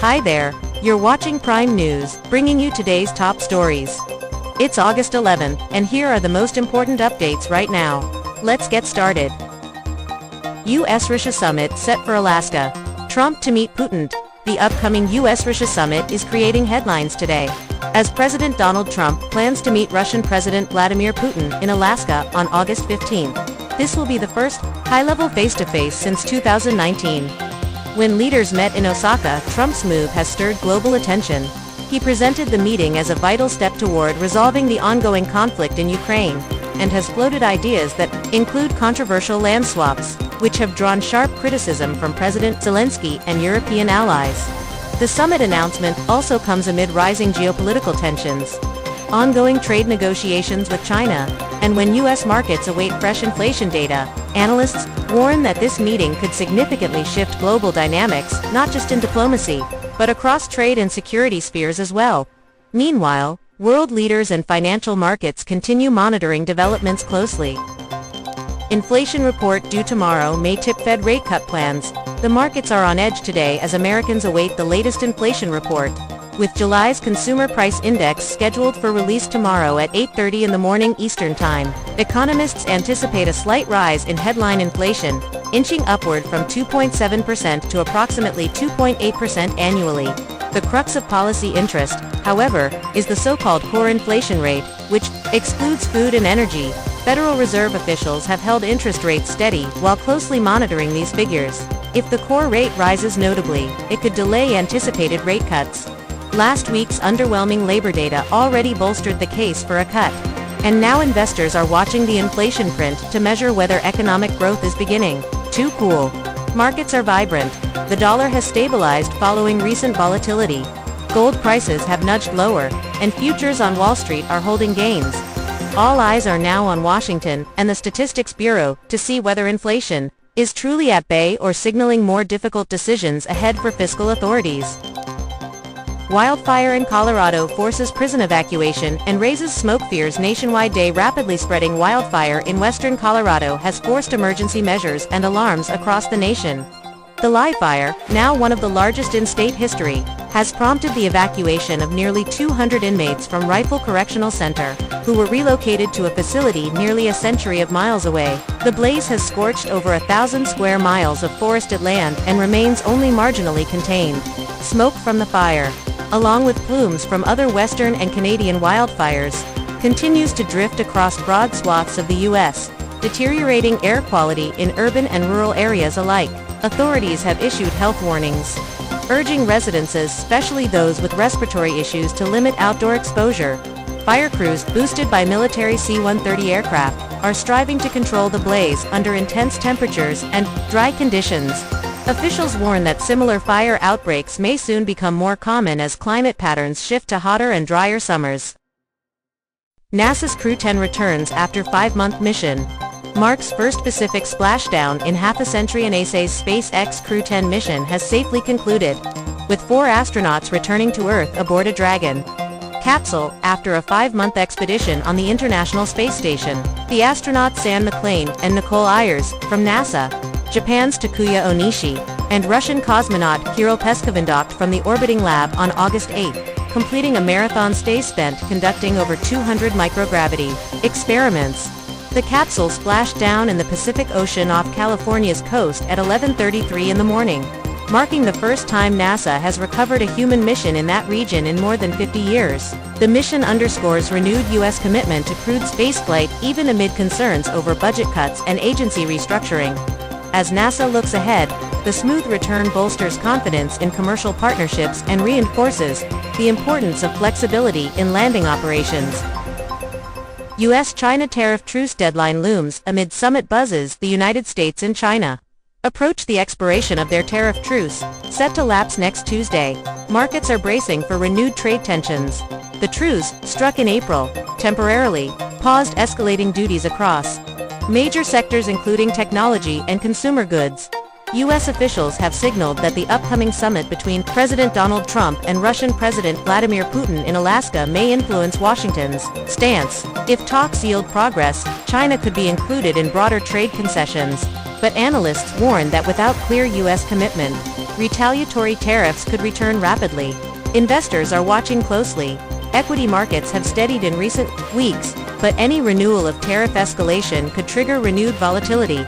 Hi there, you're watching Prime News, bringing you today's top stories. It's August 11th, and here are the most important updates right now. Let's get started. U.S.-Russia Summit set for Alaska. Trump to meet Putin. The upcoming U.S.-Russia Summit is creating headlines today, as President Donald Trump plans to meet Russian President Vladimir Putin in Alaska on August 15th. This will be the first high-level face-to-face since 2019. When leaders met in Osaka, Trump's move has stirred global attention. He presented the meeting as a vital step toward resolving the ongoing conflict in Ukraine, and has floated ideas that include controversial land swaps, which have drawn sharp criticism from President Zelensky and European allies. The summit announcement also comes amid rising geopolitical tensions, ongoing trade negotiations with China, and when U.S. markets await fresh inflation data. Analysts warn that this meeting could significantly shift global dynamics, not just in diplomacy, but across trade and security spheres as well. Meanwhile, world leaders and financial markets continue monitoring developments closely. Inflation report due tomorrow may tip Fed rate cut plans. The markets are on edge today as Americans await the latest inflation report, with July's Consumer Price Index scheduled for release tomorrow at 8:30 in the morning Eastern Time. Economists anticipate a slight rise in headline inflation, inching upward from 2.7% to approximately 2.8% annually. The crux of policy interest, however, is the so-called core inflation rate, which excludes food and energy. Federal Reserve officials have held interest rates steady while closely monitoring these figures. If the core rate rises notably, it could delay anticipated rate cuts. Last week's underwhelming labor data already bolstered the case for a cut, and now investors are watching the inflation print to measure whether economic growth is beginning to cool. Markets are vibrant. The dollar has stabilized following recent volatility. Gold prices have nudged lower, and futures on Wall Street are holding gains. All eyes are now on Washington and the Statistics Bureau to see whether inflation is truly at bay or signaling more difficult decisions ahead for fiscal authorities. Wildfire in Colorado forces prison evacuation and raises smoke fears nationwide. Rapidly spreading wildfire in western Colorado has forced emergency measures and alarms across the nation. The live fire, now one of the largest in state history, has prompted the evacuation of nearly 200 inmates from Rifle Correctional Center, who were relocated to a facility nearly a century of miles away. The blaze has scorched over 1,000 square miles of forested land and remains only marginally contained. Smoke from the fire, along with plumes from other western and Canadian wildfires, continues to drift across broad swaths of the U.S., deteriorating air quality in urban and rural areas alike. Authorities have issued health warnings, urging residents, especially those with respiratory issues, to limit outdoor exposure. Fire crews, boosted by military C-130 aircraft, are striving to control the blaze under intense temperatures and dry conditions. Officials warn that similar fire outbreaks may soon become more common as climate patterns shift to hotter and drier summers. NASA's Crew 10 returns after 5-month mission. Mark's first Pacific splashdown in half a century. NASA's SpaceX Crew 10 mission has safely concluded, with 4 astronauts returning to Earth aboard a Dragon capsule after a 5-month expedition on the International Space Station. The astronauts Sam McLean and Nicole Ayers, from NASA, Japan's Takuya Onishi, and Russian cosmonaut Kirill Peskovin docked from the orbiting lab on August 8, completing a marathon stay spent conducting over 200 microgravity experiments. The capsule splashed down in the Pacific Ocean off California's coast at 11:33 in the morning, marking the first time NASA has recovered a human mission in that region in more than 50 years. The mission underscores renewed U.S. commitment to crewed spaceflight even amid concerns over budget cuts and agency restructuring. As NASA looks ahead, the smooth return bolsters confidence in commercial partnerships and reinforces the importance of flexibility in landing operations. U.S.-China tariff truce deadline looms amid summit buzzes. The United States and China approach the expiration of their tariff truce, set to lapse next Tuesday. Markets are bracing for renewed trade tensions. The truce, struck in April, temporarily paused escalating duties across major sectors including technology and consumer goods. U.S. officials have signaled that the upcoming summit between President Donald Trump and Russian President Vladimir Putin in Alaska may influence Washington's stance. If talks yield progress, China could be included in broader trade concessions, but analysts warn that without clear U.S. commitment, retaliatory tariffs could return rapidly. Investors are watching closely. Equity markets have steadied in recent weeks, but any renewal of tariff escalation could trigger renewed volatility.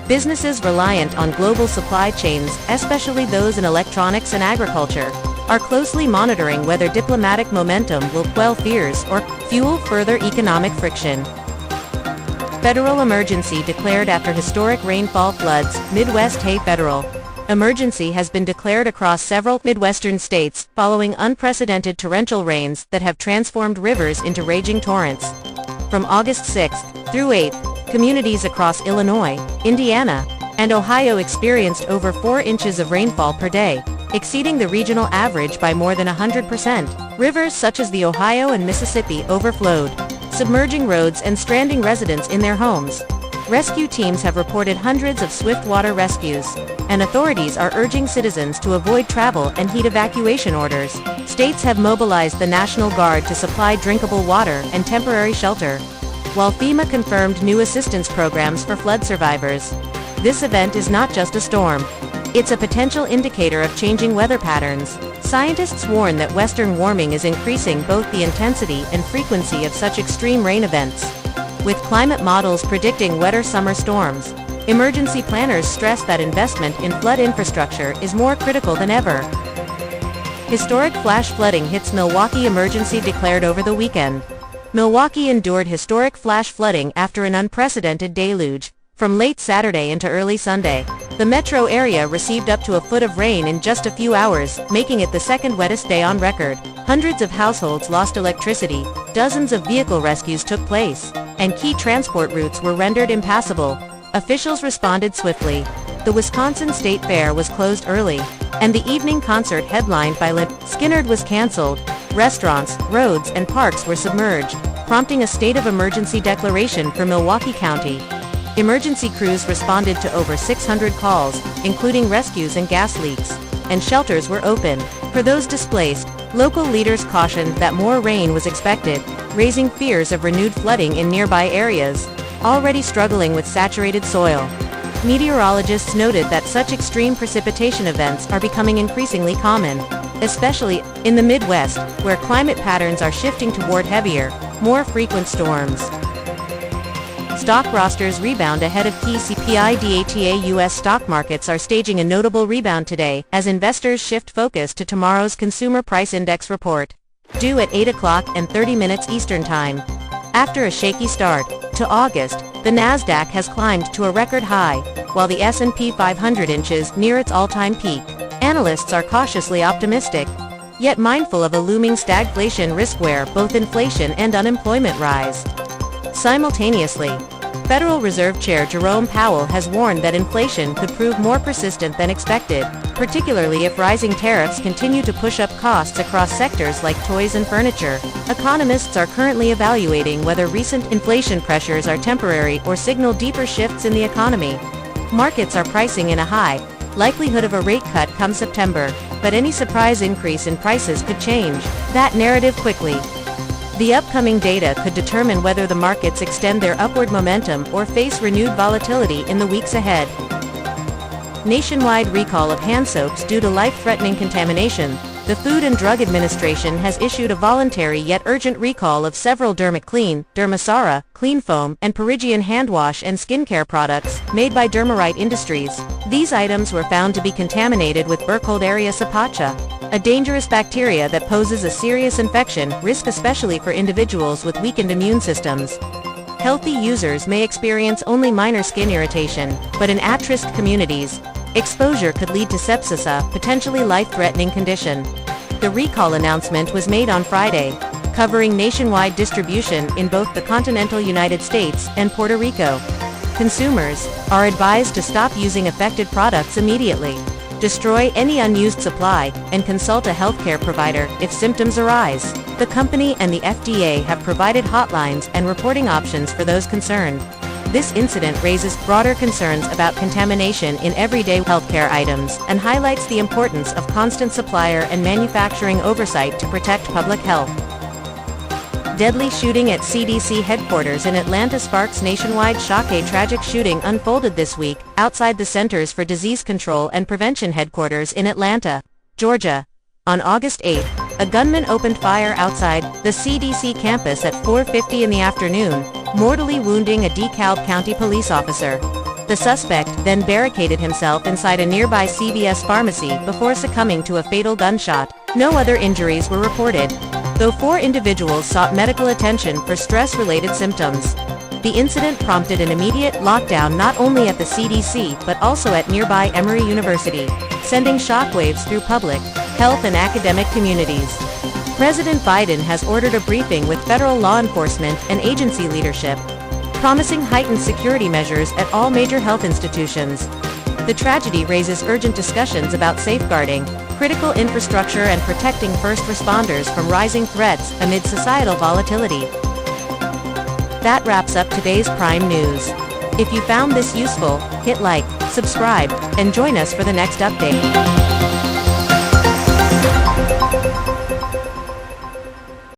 Businesses reliant on global supply chains, especially those in electronics and agriculture, are closely monitoring whether diplomatic momentum will quell fears or fuel further economic friction. Federal emergency declared after historic rainfall floods, Midwest. A federal emergency has been declared across several Midwestern states, following unprecedented torrential rains that have transformed rivers into raging torrents. From August 6th through 8th, communities across Illinois, Indiana, and Ohio experienced over 4 inches of rainfall per day, exceeding the regional average by more than 100%. Rivers such as the Ohio and Mississippi overflowed, submerging roads and stranding residents in their homes. Rescue teams have reported hundreds of swiftwater rescues, and authorities are urging citizens to avoid travel and heed evacuation orders. States have mobilized the National Guard to supply drinkable water and temporary shelter, while FEMA confirmed new assistance programs for flood survivors. This event is not just a storm. It's a potential indicator of changing weather patterns. Scientists warn that Western warming is increasing both the intensity and frequency of such extreme rain events. With climate models predicting wetter summer storms, emergency planners stress that investment in flood infrastructure is more critical than ever. Historic flash flooding hits Milwaukee. Emergency declared over the weekend. Milwaukee endured historic flash flooding after an unprecedented deluge. From late Saturday into early Sunday, the metro area received up to a foot of rain in just a few hours, making it the second wettest day on record. Hundreds of households lost electricity, dozens of vehicle rescues took place, and key transport routes were rendered impassable. Officials responded swiftly. The Wisconsin State Fair was closed early, and the evening concert headlined by Lynyrd Skynyrd was canceled. Restaurants, roads, and parks were submerged, prompting a state of emergency declaration for Milwaukee County. Emergency crews responded to over 600 calls, including rescues and gas leaks, and shelters were opened. For those displaced, local leaders cautioned that more rain was expected, raising fears of renewed flooding in nearby areas, already struggling with saturated soil. Meteorologists noted that such extreme precipitation events are becoming increasingly common, especially in the Midwest, where climate patterns are shifting toward heavier, more frequent storms. Stock rosters rebound ahead of key CPI data. U.S. stock markets are staging a notable rebound today as investors shift focus to tomorrow's Consumer Price Index report, due at 8:30 Eastern Time. After a shaky start to August, the Nasdaq has climbed to a record high, while the S&P 500 inches near its all-time peak. Analysts are cautiously optimistic, yet mindful of a looming stagflation risk where both inflation and unemployment rise. Simultaneously, Federal Reserve Chair Jerome Powell has warned that inflation could prove more persistent than expected, particularly if rising tariffs continue to push up costs across sectors like toys and furniture. Economists are currently evaluating whether recent inflation pressures are temporary or signal deeper shifts in the economy. Markets are pricing in a high likelihood of a rate cut come September, but any surprise increase in prices could change that narrative quickly. The upcoming data could determine whether the markets extend their upward momentum or face renewed volatility in the weeks ahead. Nationwide recall of hand soaps due to life-threatening contamination. The Food and Drug Administration has issued a voluntary yet urgent recall of several DermaClean, Dermasara, Clean Foam, and Perigian hand wash and skincare products made by Dermarite Industries. These items were found to be contaminated with Burkholderia cepacia, a dangerous bacteria that poses a serious infection risk especially for individuals with weakened immune systems. Healthy users may experience only minor skin irritation, but in at-risk communities, exposure could lead to sepsis, a potentially life-threatening condition. The recall announcement was made on Friday, covering nationwide distribution in both the continental United States and Puerto Rico. Consumers are advised to stop using affected products immediately, destroy any unused supply, and consult a healthcare provider if symptoms arise. The company and the FDA have provided hotlines and reporting options for those concerned. This incident raises broader concerns about contamination in everyday healthcare items and highlights the importance of constant supplier and manufacturing oversight to protect public health. Deadly shooting at CDC headquarters in Atlanta sparks nationwide shock. A tragic shooting unfolded this week, outside the Centers for Disease Control and Prevention headquarters in Atlanta, Georgia. On August 8, a gunman opened fire outside the CDC campus at 4:50 in the afternoon, mortally wounding a DeKalb County police officer. The suspect then barricaded himself inside a nearby CVS pharmacy before succumbing to a fatal gunshot. No other injuries were reported, though 4 individuals sought medical attention for stress-related symptoms. The incident prompted an immediate lockdown not only at the CDC but also at nearby Emory University, sending shockwaves through public, health and academic communities. President Biden has ordered a briefing with federal law enforcement and agency leadership, promising heightened security measures at all major health institutions. The tragedy raises urgent discussions about safeguarding critical infrastructure and protecting first responders from rising threats amid societal volatility. That wraps up today's Prime News. If you found this useful, hit like, subscribe, and join us for the next update.